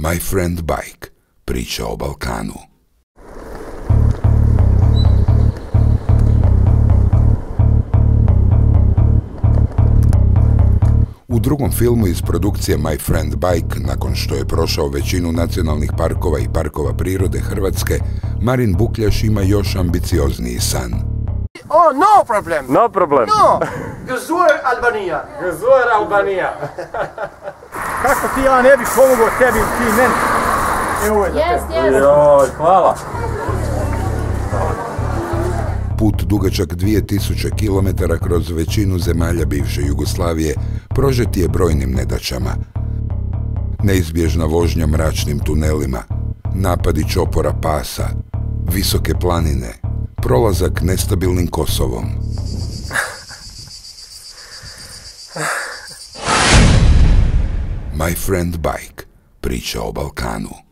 My Friend Bike, priča o Balkanu. U drugom filmu iz produkcije My Friend Bike, nakon što je prošao većinu nacionalnih parkova i parkova prirode Hrvatske, Marin Bukljaš ima još ambiciozniji san. Oh, no problem! No problem. No! Gezur Albanija! Gezur Albanija! Kako ti ja ne bih pomogao tebi, ti meni? Evo je za tebe. Joj, hvala. Put dugačak 2000 km kroz većinu zemalja bivše Jugoslavije prožet je brojnim nedaćama. Neizbježna vožnja mračnim tunelima, napadi čopora pasa, visoke planine, prolazak nestabilnim Kosovom. My Friend Bike, priča o Balkanu.